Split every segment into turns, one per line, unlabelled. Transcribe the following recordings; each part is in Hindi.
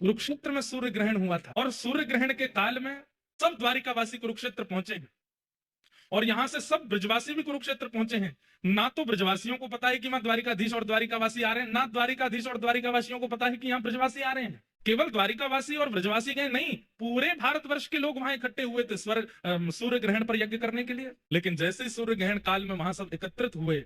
कुरुक्षेत्र में सूर्य ग्रहण हुआ था और सूर्य ग्रहण के काल में सब द्वारिकावासी कुरुक्षेत्र पहुंचे हैं और यहां से सब ब्रजवासी भी कुरुक्षेत्र पहुंचे हैं। ना तो ब्रजवासियों को पता है कि वहां द्वारिकाधीश और द्वारिकावासी आ रहे हैं, ना द्वारिकाधीश और द्वारिकावासियों को पता है कि यहाँ ब्रजवासी आ रहे हैं। केवल द्वारिकावासी और ब्रजवासी गए नहीं, पूरे भारतवर्ष के लोग वहां इकट्ठे हुए थे सूर्य ग्रहण पर यज्ञ करने के लिए। लेकिन जैसे ही सूर्य ग्रहण काल में वहां सब एकत्रित हुए,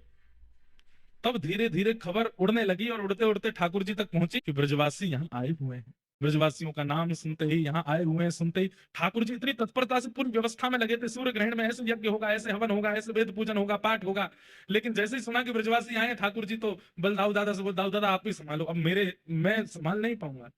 तब धीरे धीरे खबर उड़ने लगी और उड़ते उड़ते ठाकुर जी तक पहुंची कि ब्रजवासी यहाँ आए हुए हैं। ब्रजवासियों का नाम सुनते ही, यहाँ आए हुए हैं सुनते ही ठाकुर जी इतनी तत्परता से पूरी व्यवस्था में लगे थे। सूर्य ग्रहण में ऐसे यज्ञ होगा, ऐसे हवन होगा, ऐसे वेद पूजन होगा, पाठ होगा। लेकिन जैसे ही सुना कि ब्रजवासी आए, ठाकुर जी तो बलदाऊ दादा से बोल, दाऊ दादा आप ही संभालो, अब मैं संभाल नहीं पाऊंगा।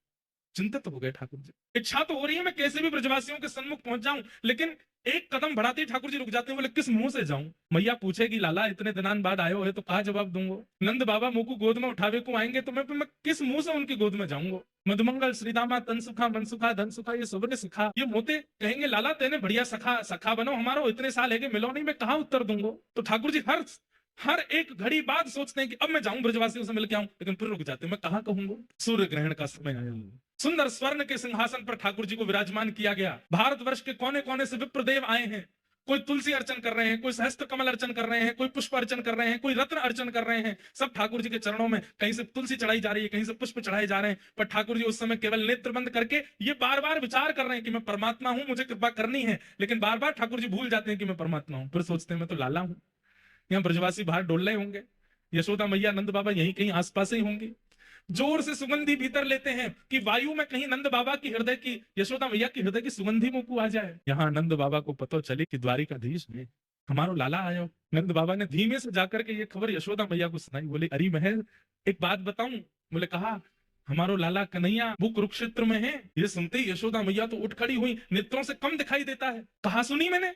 चिंतित हो गए ठाकुर जी। इच्छा तो हो रही है मैं कैसे भी ब्रजवासियों के सन्मुख पहुंच जाऊं, लेकिन एक कदम बढ़ाते ही ठाकुर जी रुक जाते हैं। बोले किस मुंह से जाऊं? मैया पूछेगी लाला इतने दिनान बाद आयो है तो कहा जवाब दूंगा? नंद बाबा मुंह को गोद में उठावे को आएंगे तो मैं किस मुंह से उनकी गोद में जाऊंगा? मधुमंगल श्रीदामा तन सुखा मन सुखा धन सुखा ये सुबह सिखा, ये मोते कहेंगे लाला तेने बढ़िया सखा सखा बनो हमारो, इतने साल है मिलो नहीं, मैं कहा उत्तर दूंगा? तो ठाकुर जी हर एक घड़ी बाद सोचते हैं कि अब मैं जाऊं ब्रजवासियों से मिल के आऊं, लेकिन फिर रुक जाते हैं, मैं कहा कहूंगा? सूर्य ग्रहण का समय आया। सुंदर स्वर्ण के सिंहासन पर ठाकुर जी को विराजमान किया गया। भारतवर्ष के कोने कोने से विप्रदेव आए हैं। कोई तुलसी अर्चन कर रहे हैं, कोई सहस्त्र कमल अर्चन कर रहे हैं, कोई पुष्प अर्चन कर रहे हैं, कोई रत्न अर्चन कर रहे हैं। सब ठाकुर जी के चरणों में कहीं से तुलसी चढ़ाई जा रही है, कहीं से पुष्प चढ़ाए जा रहे हैं। पर ठाकुर जी उस समय केवल नेत्र बंद करके ये बार बार विचार कर रहे हैं कि मैं परमात्मा हूं, मुझे कृपा करनी है। लेकिन बार बार ठाकुर जी भूल जाते हैं कि मैं परमात्मा हूं। फिर सोचते हैं मैं तो लाला हूं। यहाँ ब्रजवासी बाहर डोल रहे होंगे, यशोदा मैया नंद बाबा यहीं कहीं आसपास ही होंगे। जोर से सुगंधी भीतर लेते हैं कि वायु में कहीं नंद बाबा की हृदय की, यशोदा मैया की हृदय की सुगंधी मुंह को आ जाए। यहाँ नंद बाबा को पता चले कि द्वारिकाधीश है, हमारो लाला आयो। नंद बाबा ने धीमे से जाकर के ये खबर यशोदा मैया को सुनाई। बोले अरे महल एक बात बताऊं? बोले कहा हमारो लाला कन्हैया वो कुरुक्षेत्र में है। ये सुनते ही यशोदा मैया तो उठ खड़ी हुई, नेत्रों से कम दिखाई देता है। कहा सुनी मैंने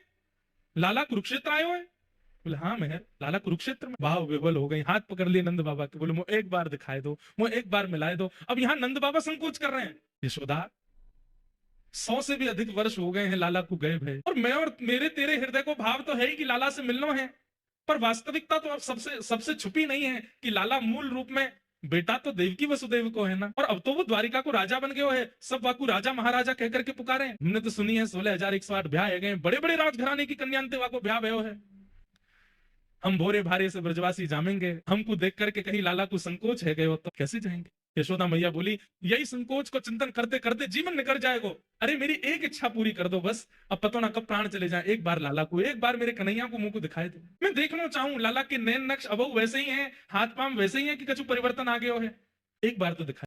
लाला कुरुक्षेत्र आयो है? बोले हाँ मैं लाला कुरुक्षेत्र में। भाव विवल हो गई, हाथ पकड़ लिए नंद बाबा के। बोले मुझे एक बार दिखाए दो, मुझे एक बार मिलाए दो। अब यहाँ नंद बाबा संकोच कर रहे हैं। यशोदा 100 से भी अधिक वर्ष हो गए हैं लाला को गए भय, और मैं और मेरे तेरे हृदय को भाव तो है ही कि लाला से मिलना है, पर वास्तविकता तो अब सबसे सबसे छुपी नहीं है कि लाला मूल रूप में बेटा तो देवकी वसुदेव को है ना, और अब तो वो द्वारिका को राजा बन गए है। सब वाकू राजा महाराजा कहकर के पुकारे। हमने तो सुनी है 16,108 ब्याह है गए, बड़े बड़े राजघराने की कन्या वाको ब्याह भयो है। हम भोरे भारे से ब्रजवासी जामेंगे, हमको देख करके कहीं लाला को संकोच है गए हो तो कैसे जाएंगे? यशोदा मैया बोली यही संकोच को चिंतन करते करते जीवन निकल जाएगा। अरे मेरी एक इच्छा पूरी कर दो बस, अब पता ना कब प्राण चले जाए। एक बार लाला को, एक बार मेरे कन्हैया को मुंह को दिखाए दो। मैं देखना चाहूं लाला के नैन नक्श अब वैसे ही हैं, हाथ पांव वैसे ही है कि कछु परिवर्तन आ गया है। एक बार तो दिखाए।